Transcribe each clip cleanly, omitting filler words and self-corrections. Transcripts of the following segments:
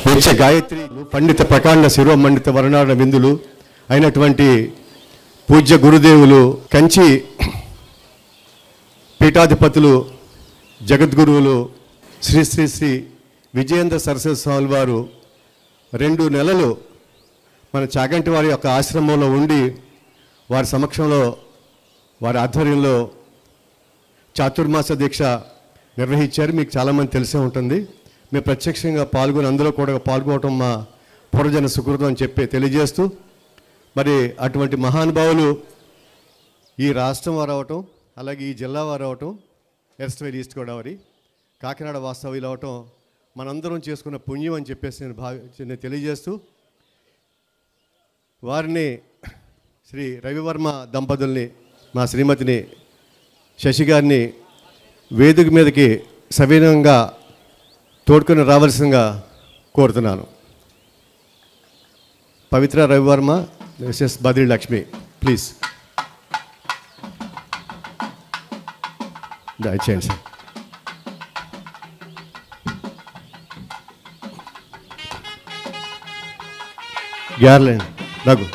నిత్య గాయత్రి పండిత ప్రకాండ శిరోమండిత వర్ణాల విందులు అయినటువంటి పూజ్య గురుదేవులు కంచి పీఠాధిపతులు జగద్గురువులు శ్రీ శ్రీ శ్రీ విజయేంద్ర సరస్వతి స్వామి వారు 2 నెలలు మన చాగంటి వారి యొక్క ఆశ్రమంలో ఉండి వారి సమక్షంలో వారి ఆధ్వర్యంలో చాతుర్మాస దీక్ష నిర్వహించారు. మీకు చాలామంది తెలిసే ఉంటుంది. మేము ప్రత్యక్షంగా పాల్గొని అందులో కూడా పాల్గొనడం మా పూర్వజన సుకృతం అని చెప్పి తెలియజేస్తూ, మరి అటువంటి మహానుభావులు ఈ రాష్ట్రం వారు అవటం, అలాగే ఈ జిల్లా వారు అవటం, ఎర్స్ట్వేర్ ఈస్ట్ గోదావరి కాకినాడ వాస్తవ్యులు అవటం మనందరం చేసుకున్న పుణ్యం అని చెప్పేసి నేను తెలియజేస్తూ, వారిని శ్రీ రవివర్మ దంపతుల్ని మా శ్రీమతిని శశి గారిని వేదిక మీదకి సవినయంగా తోడుకొని రావాల్సిందిగా కోరుతున్నాను. పవిత్ర రవివర్మ మిసెస్ బద్రి లక్ష్మి, ప్లీజ్ దయచేయండి సార్. గ్యార్లైన్ రఘు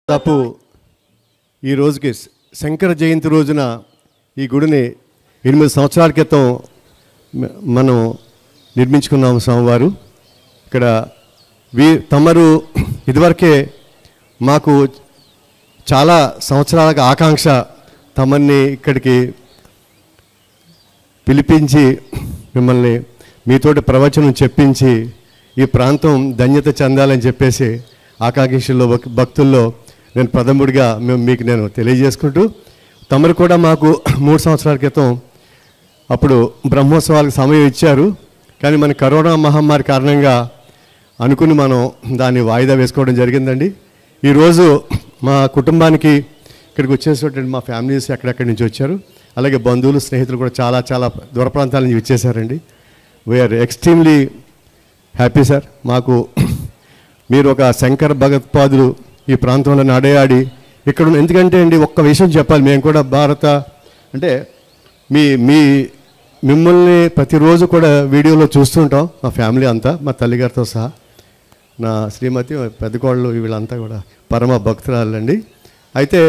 దాపు ఈ రోజుకి శంకర జయంతి రోజున ఈ గుడిని 8 సంవత్సరాల క్రితం మనం నిర్మించుకున్నాము. స్వామివారు ఇక్కడ తమరు ఇదివరకే మాకు చాలా సంవత్సరాల ఆకాంక్ష తమన్ని ఇక్కడికి పిలిపించి మిమ్మల్ని మీతోటి ప్రవచనం చెప్పించి ఈ ప్రాంతం ధన్యత చెందాలని చెప్పేసి ఆకాంక్షల్లో భక్తుల్లో నేను ప్రథముడిగా మీకు నేను తెలియజేసుకుంటూ, తమరు కూడా మాకు 3 సంవత్సరాల క్రితం అప్పుడు బ్రహ్మోత్సవాలకు సమయం ఇచ్చారు. కానీ మన కరోనా మహమ్మారి కారణంగా అనుకుని మనం దాన్ని వాయిదా వేసుకోవడం జరిగిందండి. ఈరోజు మా కుటుంబానికి ఇక్కడికి వచ్చేసినటువంటి మా ఫ్యామిలీస్ ఎక్కడెక్కడి నుంచి వచ్చారు, అలాగే బంధువులు స్నేహితులు కూడా చాలా చాలా దూర ప్రాంతాల నుంచి వచ్చేసారండి. We are extremely happy sir. మాకు మీరు ఒక శంకర భగవత్పాదులు ఈ ప్రాంతంలో నడయాడి ఇక్కడ ఎందుకంటే అండి ఒక్క విషయం చెప్పాలి. మేము కూడా భారత అంటే మిమ్మల్ని ప్రతిరోజు కూడా వీడియోలో చూస్తుంటాం, మా ఫ్యామిలీ అంతా, మా తల్లిగారితో సహా, నా శ్రీమతి పెద్ద కోళ్ళు వీళ్ళంతా కూడా పరమ భక్తురాలండి. అయితే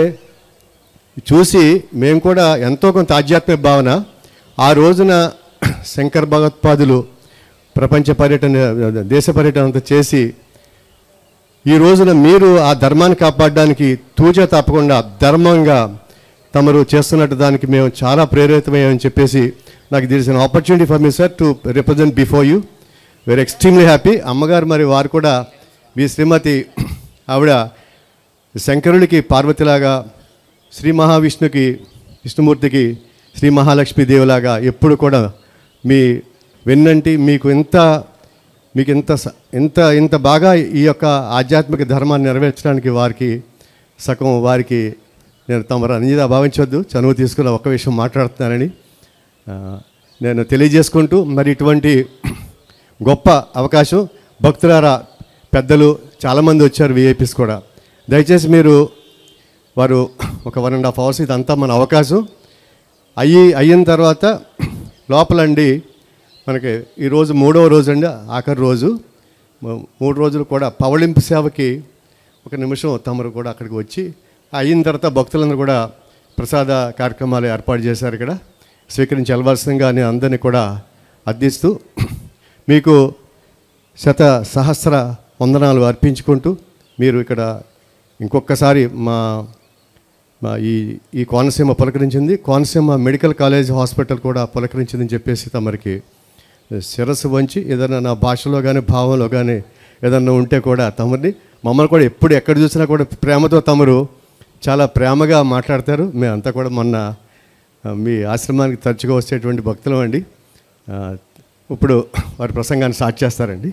చూసి మేము కూడా ఎంతో కొంత ఆధ్యాత్మిక భావన ఆ రోజున శంకర భగవత్పాదులు ప్రపంచ పర్యటన దేశ పర్యటన అంతా చేసి ఈ రోజున మీరు ఆ ధర్మాన్ని కాపాడడానికి తూచా తప్పకుండా ధర్మంగా తమరు చేస్తున్నట్టు దానికి మేము చాలా ప్రేరితమయ్యామని చెప్పేసి నాకు this an opportunity for me sir to represent before you. We're extremely happy. అమ్మగారు మరి వారు కూడా మీ శ్రీమతి ఆవిడ శంకరుడికి పార్వతిలాగా, శ్రీ మహావిష్ణుకి విష్ణుమూర్తికి శ్రీ మహాలక్ష్మీదేవిలాగా ఎప్పుడు కూడా మీ వెన్నంటి మీకు ఇంత బాగా ఈ యొక్క ఆధ్యాత్మిక ధర్మాన్ని నెరవేర్చడానికి వారికి నేను తమరు అన్యదా భావించవద్దు, చనువు తీసుకున్న ఒక్క విషయం మాట్లాడుతున్నానని. నేను తెలియజేసుకుంటూ, మరి ఇటువంటి గొప్ప అవకాశం భక్తులారా, పెద్దలు చాలామంది వచ్చారు, విఐపీస్ కూడా. దయచేసి మీరు వారు ఒక 1.5 hours ఇదంతా మన అవకాశం అయిన తర్వాత లోపలండి మనకి ఈరోజు 3వ రోజు అండి, ఆఖరి రోజు. 3 రోజులు కూడా పవళింపు సేవకి 1 నిమిషం తమరు కూడా అక్కడికి వచ్చి అయిన తర్వాత భక్తులందరూ కూడా ప్రసాద కార్యక్రమాలు ఏర్పాటు చేశారు. ఇక్కడ స్వీకరించి వెళ్ళవలసిందిగా నేను అందరినీ కూడా అర్థిస్తూ మీకు సహస్ర వందనాలు అర్పించుకుంటూ, మీరు ఇక్కడ ఇంకొకసారి మా ఈ కోనసీమ పులకరించింది, కోనసీమ మెడికల్ కాలేజ్ హాస్పిటల్ కూడా పులకరించిందని చెప్పేసి తమరికి శిరస్సు వంచి ఏదైనా నా భాషలో కానీ భావంలో కానీ ఏదన్నా ఉంటే కూడా తమరిని మమ్మల్ని కూడా ఎప్పుడు ఎక్కడ చూసినా కూడా ప్రేమతో తమరు చాలా ప్రేమగా మాట్లాడతారు. మేమంతా కూడా మొన్న మీ ఆశ్రమానికి తరచుగా వచ్చేటువంటి భక్తులం అండి. ఇప్పుడు వారి ప్రసంగాన్ని స్టార్ట్ చేస్తారండి.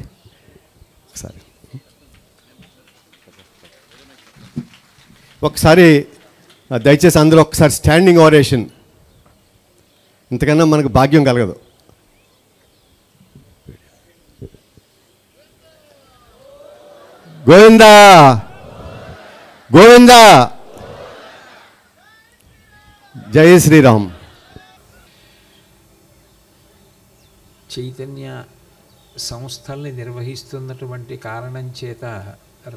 ఒకసారి దయచేసి అందరూ ఒకసారి స్టాండింగ్ ఓరేషన్, ఇంతకన్నా మనకు భాగ్యం కలగదు. గోవిందా గోవిందా, జై శ్రీరామ్. చైతన్య సంస్థల్ని నిర్వహిస్తున్నటువంటి కారణం చేత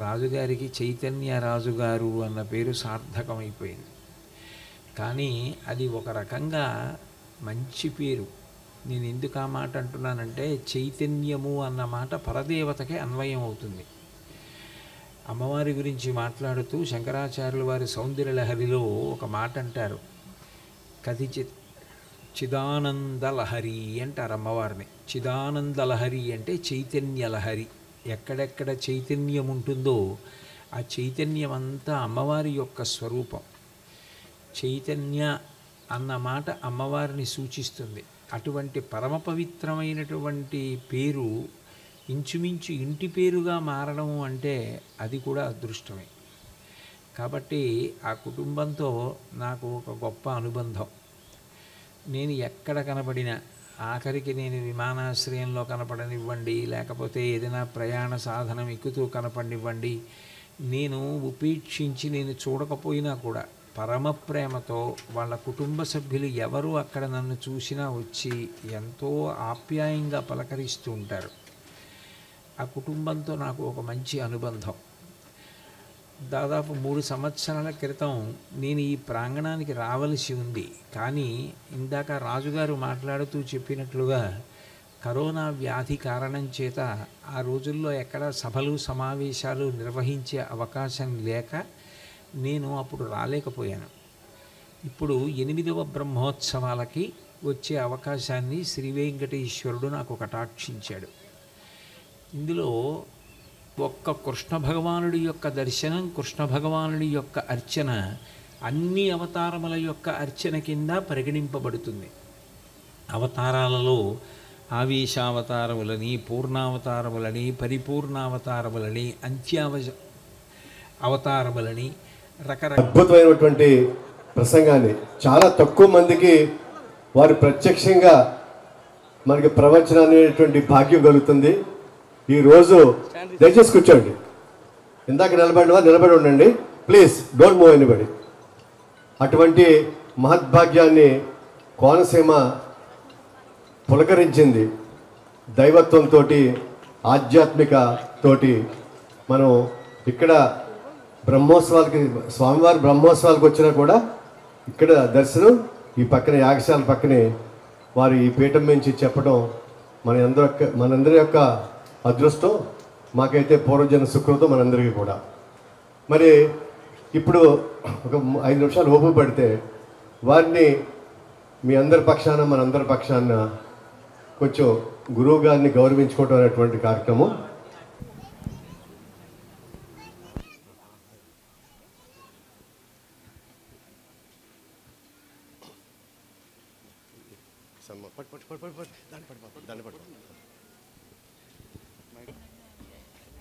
రాజుగారికి చైతన్య రాజుగారు అన్న పేరు సార్థకమైపోయింది. కానీ అది ఒక రకంగా మంచి పేరు. నేను ఎందుకు ఆ మాట అంటున్నానంటే, చైతన్యము అన్న మాట పరదేవతకే అన్వయం అవుతుంది. అమ్మవారి గురించి మాట్లాడుతూ శంకరాచార్యుల వారి సౌందర్యలహరిలో ఒక మాట అంటారు, చిదానందలహరి అంటారు అమ్మవారిని. చిదానందలహరి అంటే చైతన్యలహరి. ఎక్కడెక్కడ చైతన్యం ఉంటుందో ఆ చైతన్యం అంతా అమ్మవారి యొక్క స్వరూపం. చైతన్య అన్న మాట అమ్మవారిని సూచిస్తుంది. అటువంటి పరమ పవిత్రమైనటువంటి పేరు ఇంచుమించు ఇంటి పేరుగా మారడం అంటే అది కూడా అదృష్టమే. కాబట్టి ఆ కుటుంబంతో నాకు ఒక గొప్ప అనుబంధం. నేను ఎక్కడ కనపడినా, ఆఖరికి నేను విమానాశ్రయంలో కనపడనివ్వండి, లేకపోతే ఏదైనా ప్రయాణ సాధనం ఎక్కుతూ కనపడనివ్వండి, నేను ఉపేక్షించి నేను చూడకపోయినా కూడా పరమ ప్రేమతో వాళ్ళ కుటుంబ సభ్యులు ఎవరు అక్కడ నన్ను చూసినా వచ్చి ఎంతో ఆప్యాయంగా పలకరిస్తూ ఉంటారు. ఆ కుటుంబంతో నాకు ఒక మంచి అనుబంధం. దాదాపు 3 సంవత్సరాల క్రితం నేను ఈ ప్రాంగణానికి రావలసి ఉంది. కానీ ఇందాక రాజుగారు మాట్లాడుతూ చెప్పినట్లుగా కరోనా వ్యాధి కారణం చేత ఆ రోజుల్లో ఎక్కడ సభలు సమావేశాలు నిర్వహించే అవకాశం లేక నేను అప్పుడు రాలేకపోయాను. ఇప్పుడు 8వ బ్రహ్మోత్సవాలకి వచ్చే అవకాశాన్ని శ్రీ వెంకటేశ్వరుడు నాకు కటాక్షించాడు. ఇందులో ఒక్క కృష్ణ భగవానుడి యొక్క దర్శనం, కృష్ణ భగవానుడి యొక్క అర్చన అన్ని అవతారముల యొక్క అర్చన కింద పరిగణింపబడుతుంది. అవతారాలలో ఆవేశావతారములని, పూర్ణావతారములని, పరిపూర్ణావతారములని, అవతారములని రకరకాల అద్భుతమైనటువంటి ప్రసంగాన్ని చాలా తక్కువ మందికి వారు ప్రత్యక్షంగా మనకి ప్రవచన అనేటువంటి భాగ్యం కలుగుతుంది. ఈరోజు దయచేసి కూర్చోండి. ఇందాక నిలబడి ఉండండి ప్లీజ్, డోంట్ మూవ్ ఎనీబడి. అటువంటి మహద్భాగ్యాన్ని కోనసీమ పులకరించింది. దైవత్వంతో, ఆధ్యాత్మికతోటి మనం ఇక్కడ బ్రహ్మోత్సవాలకి, స్వామివారి బ్రహ్మోత్సవాలకు వచ్చినా కూడా ఇక్కడ దర్శనం ఈ పక్కన యాగశాల పక్కనే వారు ఈ పీఠం నుంచి చెప్పడం మనందరి యొక్క అదృష్టం. మాకైతే పూర్వజన సుకృతం మనందరికీ కూడా. మరి ఇప్పుడు ఒక 5 నిమిషాలు ఓపిక పడితే వారిని మీ అందరి పక్షాన, మనందరి పక్షాన కొంచెం గురువు గారిని గౌరవించుకోవడం అనేటువంటి కార్యక్రమం.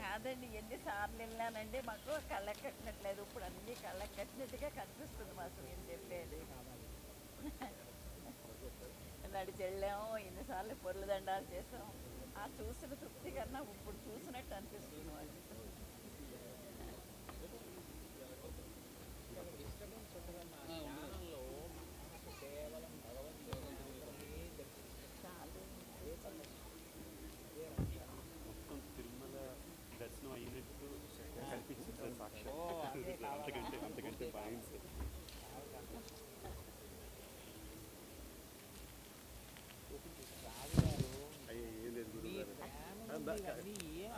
కాదండి, ఎన్నిసార్లు వెళ్ళానండి, మాకు కళ్ళకి కట్టినట్లేదు. ఇప్పుడు అన్నీ కళ్ళకి కట్టినట్టుగా కనిపిస్తుంది మాకు ఏం చెప్పేది. నడిచి వెళ్ళాము, ఇన్నిసార్లు పొర్లు దండాలు చేసాం. ఆ చూసిన తృప్తి కన్నా ఇప్పుడు చూసినట్టు అనిపిస్తుంది వాళ్ళు.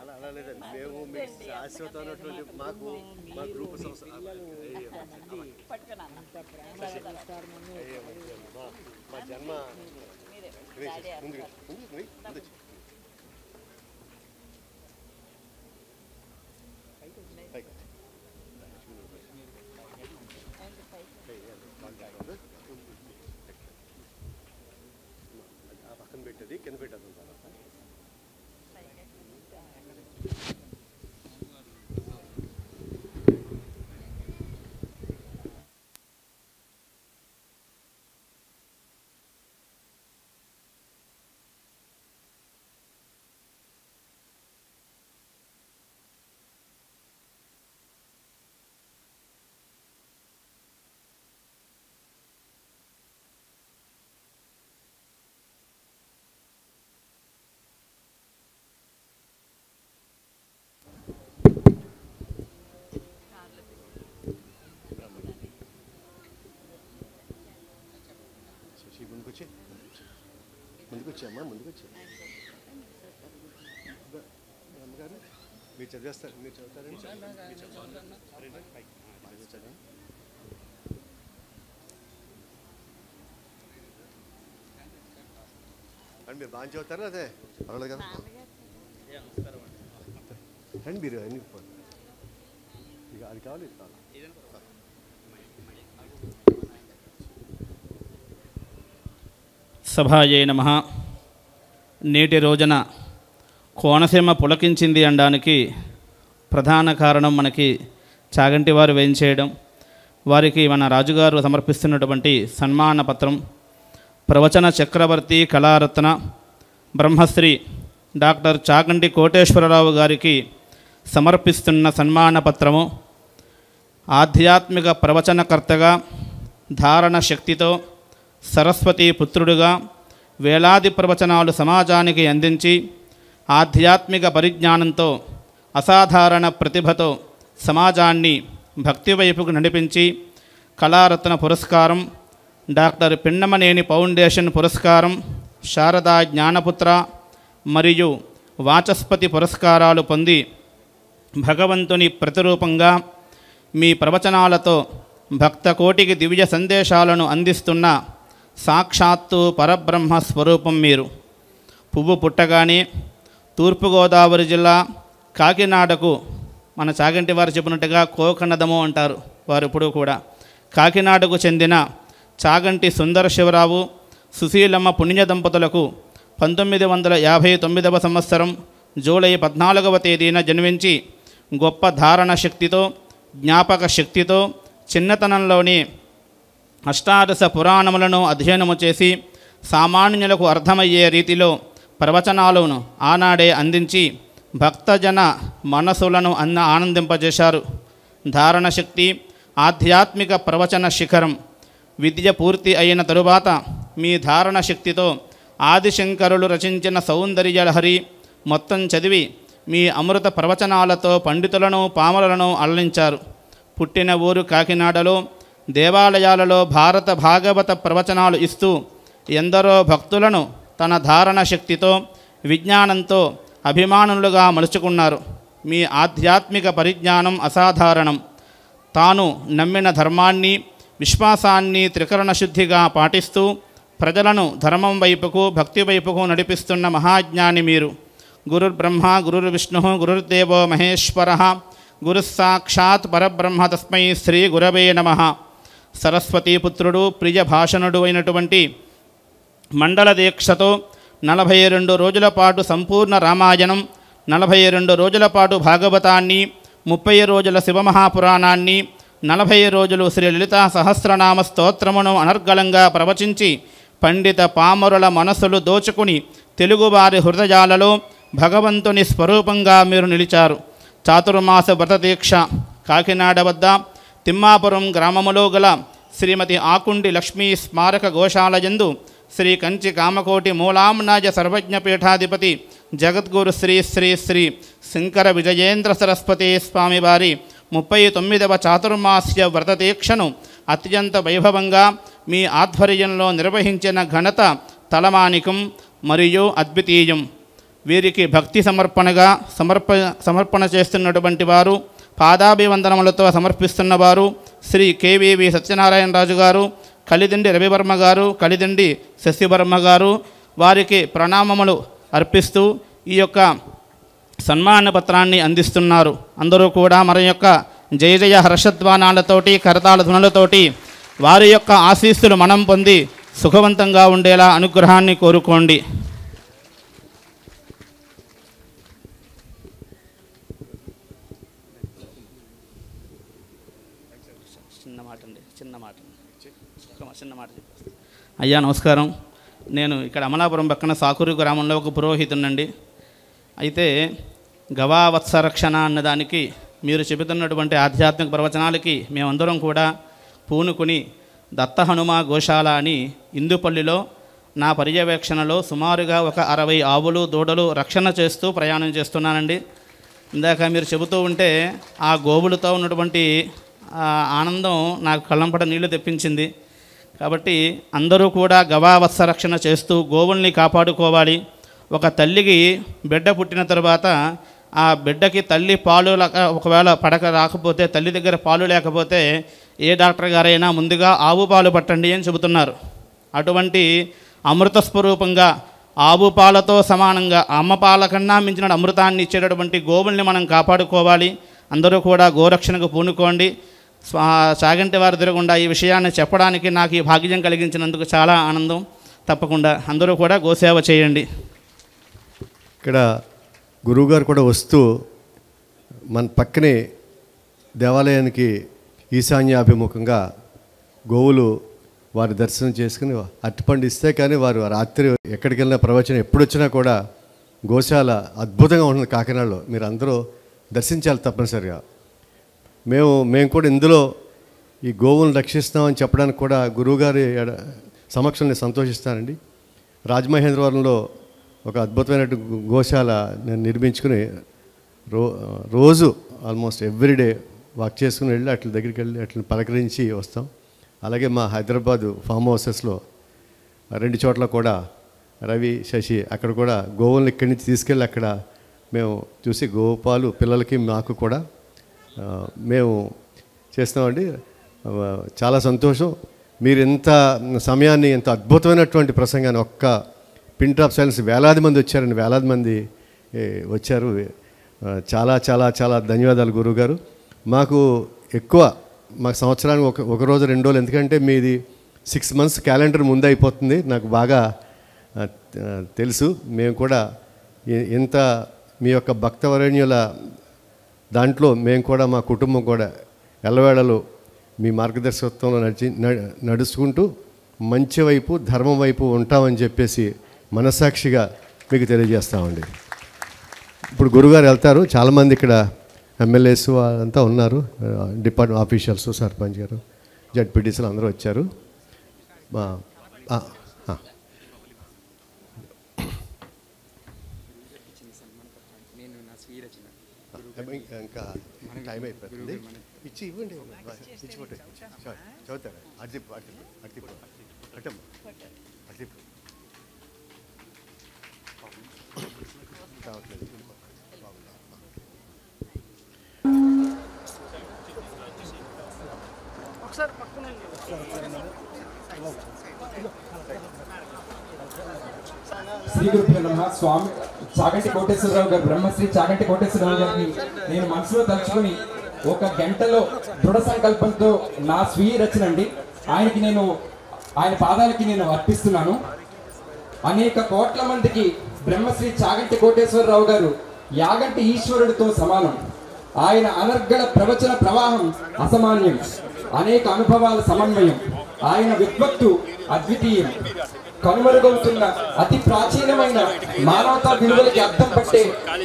అలా అలా లేదండి, మేము మీకు శాశ్వతమైనటువంటి మాకు మా గ్రూప్ మా జన్మ ముందు పక్కన పెట్టేది కింద పెట్టేది ముందుకు వచ్చామ్మా, ముందుకు వచ్చా. అమ్మగారు మీరు చదివేస్తారు, మీరు చదువుతారండి. అండి మీరు బాగా చదువుతారా? అదే పర్వాలేదు కదా అండి. మీరు అన్ని ఇక అది కావాలి, ఇది కావాలి. సభాయే నమః. నేటి రోజున కోనసీమ పులకించింది అనడానికి ప్రధాన కారణం మనకి చాగంటి వారు వేయించేయడం, వారికి మన రాజుగారు సమర్పిస్తున్నటువంటి సన్మాన పత్రం, ప్రవచన చక్రవర్తి కళారత్న బ్రహ్మశ్రీ డాక్టర్ చాగంటి కోటేశ్వరరావు గారికి సమర్పిస్తున్న సన్మాన పత్రము. ఆధ్యాత్మిక ప్రవచనకర్తగా, ధారణ శక్తితో, సరస్వతి పుత్రుడుగా వేలాది ప్రవచనాలు సమాజానికి అందించి ఆధ్యాత్మిక పరిజ్ఞానంతో, అసాధారణ ప్రతిభతో సమాజాన్ని భక్తి వైపుకు నడిపించి కళారత్న పురస్కారం, డాక్టర్ పిన్నమనేని ఫౌండేషన్ పురస్కారం, శారదా జ్ఞానపుత్ర మరియు వాచస్పతి పురస్కారాలు పొంది భగవంతుని ప్రతిరూపంగా మీ ప్రవచనాలతో భక్త కోటికి దివ్య సందేశాలను అందిస్తున్న సాక్షాత్తు పరబ్రహ్మ స్వరూపం మీరు. పువ్వు పుట్టగానే తూర్పుగోదావరి జిల్లా కాకినాడకు మన చాగంటి వారు చెప్పినట్టుగా కోకనదము అంటారు వారు ఎప్పుడూ కూడా. కాకినాడకు చెందిన చాగంటి సుందర శివరావు సుశీలమ్మ పుణ్య దంపతులకు 1959వ సంవత్సరం జూలై 14వ తేదీన జన్మించి గొప్ప ధారణ శక్తితో, జ్ఞాపక శక్తితో చిన్నతనంలోనే అష్టాదశ పురాణములను అధ్యయనము చేసి సామాన్యులకు అర్థమయ్యే రీతిలో ప్రవచనాలను ఆనాడే అందించి భక్తజన మనసులను ఆనందింపజేశారు. ధారణ శక్తి ఆధ్యాత్మిక ప్రవచన శిఖరం. విద్య పూర్తి అయిన తరువాత మీ ధారణ శక్తితో ఆదిశంకరులు రచించిన సౌందర్యలహరి మొత్తం చదివి మీ అమృత ప్రవచనాలతో పండితులను పామరులను అలరించారు. పుట్టిన ఊరు కాకినాడలో దేవాలయాలలో భారత భాగవత ప్రవచనాలు ఇస్తూ ఎందరో భక్తులను తన ధారణ శక్తితో, విజ్ఞానంతో అభిమానులుగా మలుచుకున్నారు. మీ ఆధ్యాత్మిక పరిజ్ఞానం అసాధారణం. తాను నమ్మిన ధర్మాన్ని, విశ్వాసాన్ని త్రికరణ శుద్ధిగా పాటిస్తూ ప్రజలను ధర్మం వైపుకు, భక్తి వైపుకు నడిపిస్తున్న మహాజ్ఞాని మీరు. గురుర్బ్రహ్మ గురుర్విష్ణు గురుర్దేవో మహేశ్వర గురుస్సాక్షాత్ పరబ్రహ్మ తస్మై శ్రీ గురవే నమః. సరస్వతీపుత్రుడు, ప్రియ భాషణుడు అయినటువంటి మండల దీక్షతో 42 రోజుల పాటు సంపూర్ణ రామాయణం, 42 రోజుల పాటు భాగవతాన్ని, 30 రోజుల శివమహాపురాణాన్ని, 40 రోజులు శ్రీ లలితా సహస్రనామ స్తోత్రమును అనర్గళంగా ప్రవచించి పండిత పామరుల మనసులు దోచుకుని తెలుగువారి హృదయాలలో భగవంతుని స్వరూపంగా మీరు నిలిచారు. చాతుర్మాస వ్రతదీక్ష కాకినాడ వద్ద తిమ్మాపురం గ్రామములో గల శ్రీమతి ఆకుండి లక్ష్మీ స్మారక గోశాల యందు శ్రీ కంచి కామకోటి మూలాంనాయ సర్వజ్ఞపీఠాధిపతి జగద్గురు శ్రీ శ్రీ శ్రీ శంకర విజయేంద్ర సరస్వతి స్వామి వారి 39వ చాతుర్మాస్య వ్రతదీక్షను అత్యంత వైభవంగా మీ ఆధ్వర్యంలో నిర్వహించిన ఘనత తలమానికం మరియు అద్వితీయం. వీరికి భక్తి సమర్పణగా సమర్పణ చేస్తున్నటువంటి వారు, పాదాభివందనములతో సమర్పిస్తున్నవారు శ్రీ కేవీవి సత్యనారాయణరాజు గారు, కలిదిండి రవివర్మ గారు, కలిదిండి శశివర్మ గారు. వారికి ప్రణామములు అర్పిస్తూ ఈ యొక్క సన్మాన పత్రాన్ని అందిస్తున్నారు. అందరూ కూడా మన యొక్క జయ జయ హర్షధ్వానాలతోటి కరతాళ ధ్వనులతోటి వారి యొక్క ఆశీస్సులు మనం పొంది సుఖవంతంగా ఉండేలా అనుగ్రహాన్ని కోరుకోండి. చిన్న మాట అయ్యా నమస్కారం. నేను ఇక్కడ అమలాపురం పక్కన సాకూరు గ్రామంలో ఒక పురోహితునండి. అయితే గవావత్సరక్షణ అన్నదానికి మీరు చెబుతున్నటువంటి ఆధ్యాత్మిక ప్రవచనాలకి మేమందరం కూడా పూనుకుని దత్త హనుమ గోశాల అని ఇందుపల్లిలో నా పర్యవేక్షణలో సుమారుగా ఒక 60 ఆవులు దూడలు రక్షణ చేస్తూ ప్రయాణం చేస్తున్నానండి. ఇందాక మీరు చెబుతూ ఉంటే ఆ గోవులతో ఉన్నటువంటి ఆనందం నాకు కళ్ళంపట నీళ్లు తెప్పించింది. కాబట్టి అందరూ కూడా గవావత్స రక్షణ చేస్తూ గోవుల్ని కాపాడుకోవాలి. ఒక తల్లికి బిడ్డ పుట్టిన తర్వాత ఆ బిడ్డకి తల్లి పాలు ఒకవేళ పడక రాకపోతే, తల్లి దగ్గర పాలు లేకపోతే ఏ డాక్టర్ గారైనా ముందుగా ఆవు పాలు పట్టండి అని చెబుతున్నారు. అటువంటి అమృత స్వరూపంగా ఆవు పాలతో సమానంగా అమ్మ పాల కన్నా మించిన అమృతాన్ని ఇచ్చేటటువంటి గోవుల్ని మనం కాపాడుకోవాలి. అందరూ కూడా గోరక్షణకు పూనుకోండి. చాగంటి వారి తిరగకుండా ఈ విషయాన్ని చెప్పడానికి నాకు ఈ భాగ్యం కలిగించినందుకు చాలా ఆనందం. తప్పకుండా అందరూ కూడా గోసేవ చేయండి. ఇక్కడ గురువుగారు కూడా వస్తూ మన పక్కనే దేవాలయానికి ఈశాన్యాభిముఖంగా గోవులు వారి దర్శనం చేసుకుని అరటిపండు ఇస్తే కానీ వారు రాత్రి ఎక్కడికి వెళ్ళినా ప్రవచనం ఎప్పుడు వచ్చినా కూడా గోశాల అద్భుతంగా ఉంటుంది కాకినాడలో. మీరు అందరూ దర్శించాలి తప్పనిసరిగా. మేము కూడా ఇందులో ఈ గోవులను రక్షిస్తామని చెప్పడానికి కూడా గురువుగారి సమక్షంలో సంతోషిస్తానండి. రాజమహేంద్రవరంలో ఒక అద్భుతమైన గోశాల నేను నిర్మించుకుని రోజు ఆల్మోస్ట్ ఎవ్రీడే వాక్ చేసుకుని వెళ్ళి అట్ల దగ్గరికి వెళ్ళి అట్లని పలకరించి వస్తాం. అలాగే మా హైదరాబాదు ఫామ్ హౌసెస్లో 2 చోట్ల కూడా రవి శశి అక్కడ కూడా గోవులను ఇక్కడి నుంచి తీసుకెళ్ళి అక్కడ మేము చూసి గోపాలు పిల్లలకి మాకు కూడా మేము చేస్తామండి. చాలా సంతోషం. మీరు ఎంత సమయాన్ని ఎంత అద్భుతమైనటువంటి ప్రసంగాన్ని ఒక్క పిన్ డ్రాప్ సైలెన్స్ వేలాది మంది వచ్చారండి, వేలాది మంది వచ్చారు. చాలా చాలా చాలా ధన్యవాదాలు గురువుగారు. మాకు మాకు సంవత్సరానికి ఒక రోజు 2 రోజులు, ఎందుకంటే మీది 6 months క్యాలెండర్ ముందు అయిపోతుంది నాకు బాగా తెలుసు. మేము కూడా ఇంత మీ యొక్క భక్తవరేణ్యుల దాంట్లో మేము కూడా మా కుటుంబం కూడా ఎల్లవేళలు మీ మార్గదర్శకత్వంలో నడుచుకుంటూ మంచి వైపు ధర్మం వైపు ఉంటామని చెప్పేసి మనసాక్షిగా మీకు తెలియజేస్తామండి. ఇప్పుడు గురుగారు వెళ్తారు. చాలామంది ఇక్కడ ఎమ్మెల్యేస్ అంతా ఉన్నారు, డిపార్ట్మెంట్ ఆఫీషియల్స్, సర్పంచ్ గారు, జడ్పీటీసీలు అందరూ వచ్చారు. ఇంకా టైం అయిపోతుంది. ఇచ్చి ఇవ్వండి, ఇచ్చిపోతే చదువుతారా? అడిపో శ్రీ గురుభ్యో నమః. స్వామి చాగంటి కోటేశ్వరరావు గారు, బ్రహ్మశ్రీ చాగంటి కోటేశ్వరరావు గారిని నేను మనసులో తలుచుకుని 1 గంటలో దృఢ సంకల్పంతో నా స్వీయ రచన అండి ఆయన పాదాలకి నేను అర్పిస్తున్నాను. అనేక కోట్ల మందికి బ్రహ్మశ్రీ చాగంటి కోటేశ్వరరావు గారు యాగంటి ఈశ్వరుడితో సమానం. ఆయన అనర్గళ ప్రవచన ప్రవాహం అసమాన్యం, అనేక అనుభవాల సమన్వయం. ఆయన విద్వత్తు అద్వితీయం. కనుమరుగవుతున్న అతి ప్రాచీనమైన మానవతా విలువలకి అర్థం పట్టే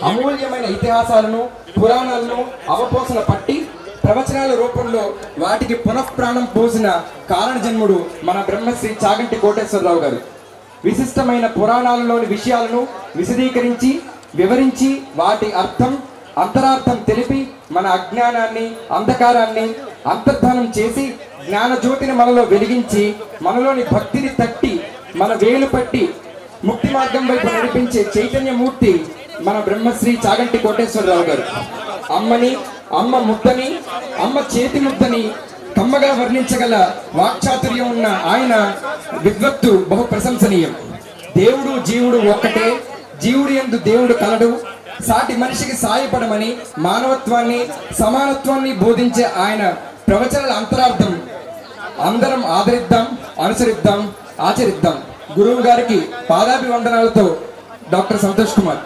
అమూల్యమైన ఇతిహాసాలను పురాణాలను అవపోసన పట్టి ప్రవచనాల రూపంలో వాటికి పునఃప్రాణం పోసిన కారణజన్ముడు మన బ్రహ్మశ్రీ చాగంటి కోటేశ్వరరావు గారు. విశిష్టమైన పురాణాలలోని విషయాలను విశదీకరించి వివరించి వాటి అర్థం అంతరార్థం తెలిపి మన అజ్ఞానాన్ని అంధకారాన్ని అంతర్ధానం చేసి జ్ఞానజ్యోతిని మనలో వెలిగించి మనలోని భక్తిని తట్టి మన వేలు పట్టి ముక్తి మార్గం వైపు నడిపించే చైతన్యమూర్తి మన బ్రహ్మశ్రీ చాగంటి కోటేశ్వరరావు గారు. అమ్మని, అమ్మ ముద్దని, అమ్మ చేతి ముద్దని కమ్మగా వర్ణించగల వాక్చాతుర్యం ఉన్న ఆయన విద్వత్తు బహు ప్రశంసనీయం. దేవుడు జీవుడు ఒక్కటే, జీవుడి యందు దేవుడు కలడు, సాటి మనిషికి సాయపడమని మానవత్వాన్ని సమానత్వాన్ని బోధించే ఆయన ప్రవచనాల అంతరార్థం అందరం ఆదరిద్దాం, అనుసరిద్దాం, ఆచరిద్దాం. గురువు గారికి పాదాభివందనాలతో డాక్టర్ సంతోష్ కుమార్.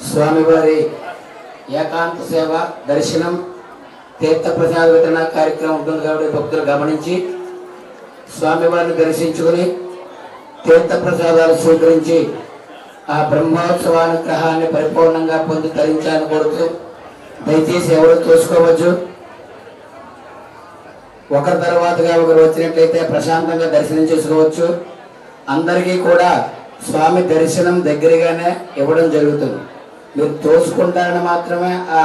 స్వామివారి ఏకాంత సేవ దర్శనం తీర్థ ప్రసాద వితరణ కార్యక్రమం ఉంటుంది కాబట్టి భక్తులు గమనించి స్వామివారిని దర్శించుకుని తీర్థ ప్రసాదాలు స్వీకరించి ఆ బ్రహ్మోత్సవానుగ్రహాన్ని పరిపూర్ణంగా పొంది తరించాలని కోరుతూ దయచేసి ఎవరు చూసుకోవచ్చు. ఒకరి తర్వాతగా ఒకరు వచ్చినట్లయితే ప్రశాంతంగా దర్శనం చేసుకోవచ్చు. అందరికీ కూడా స్వామి దర్శనం దగ్గరగానే ఇవ్వడం జరుగుతుంది. మీరు తోసుకుంటారని మాత్రమే ఆ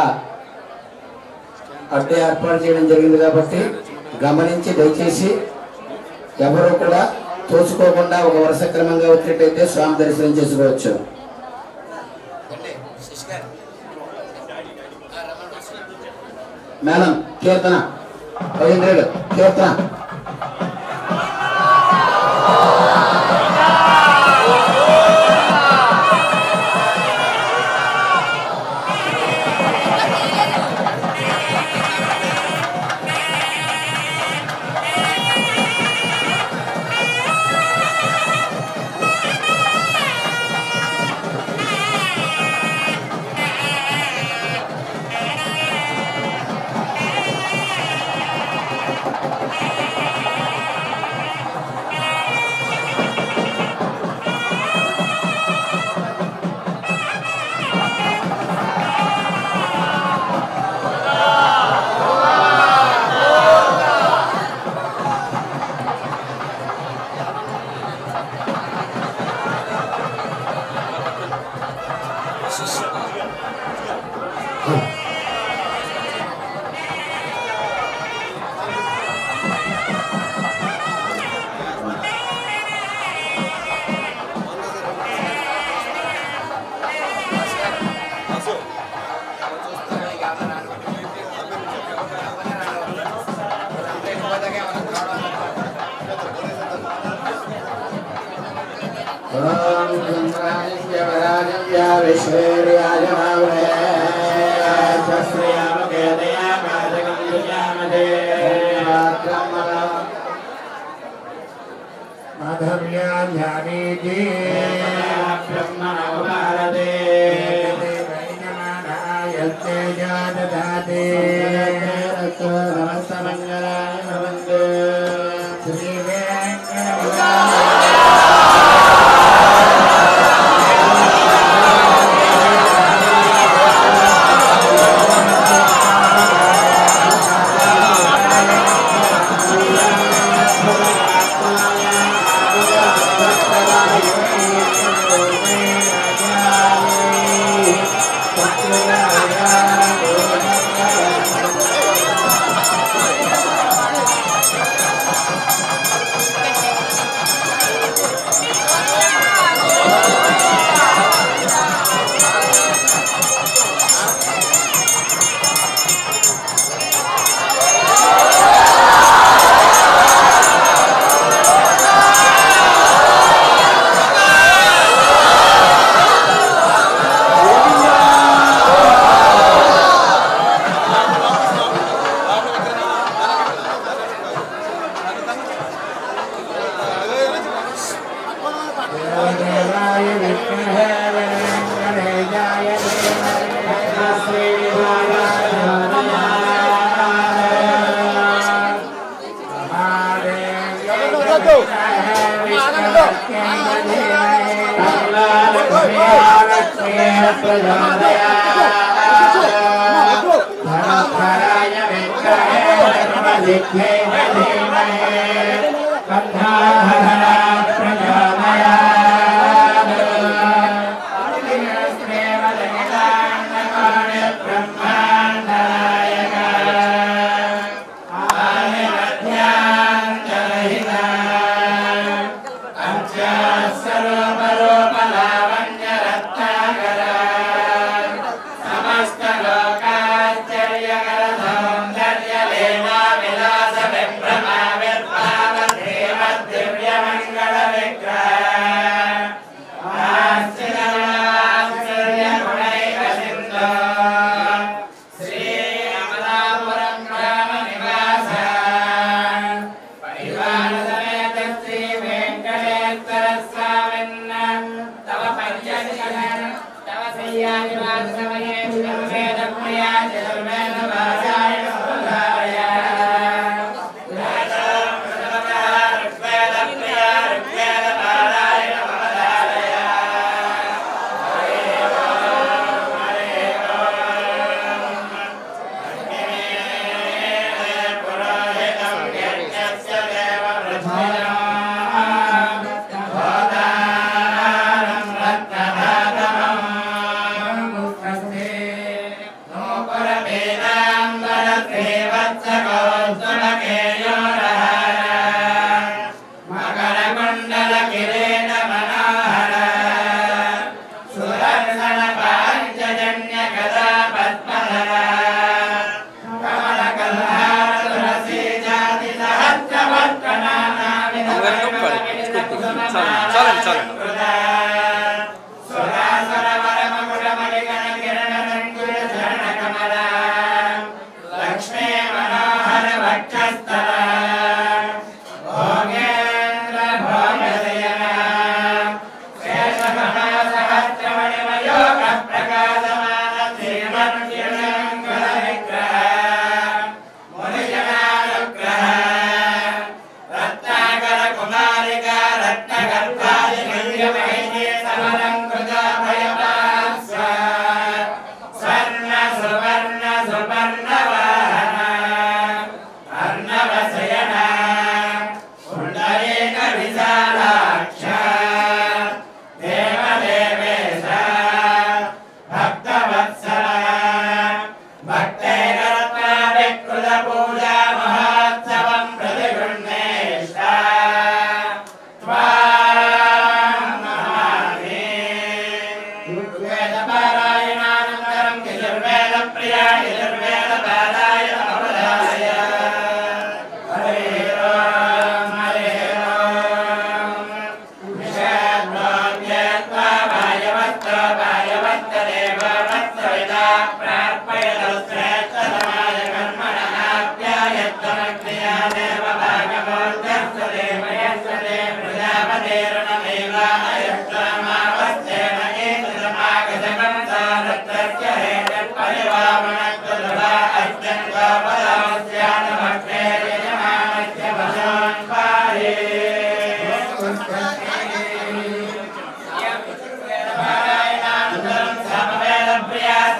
అడ్డు ఏర్పాటు చేయడం జరిగింది కాబట్టి గమనించి దయచేసి ఎవరు కూడా తోసుకోకుండా ఒక వరుస క్రమంగా వచ్చినట్టయితే స్వామి దర్శనం చేసుకోవచ్చు. మేడం కీర్తన 15 కీర్తన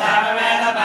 Samaveda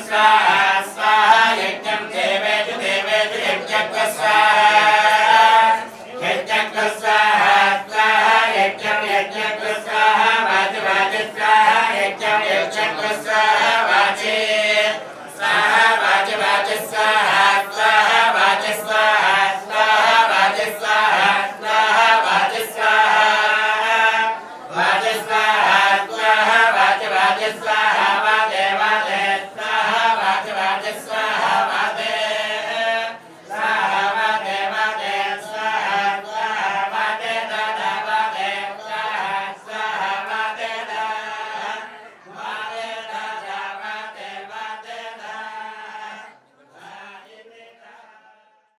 Swah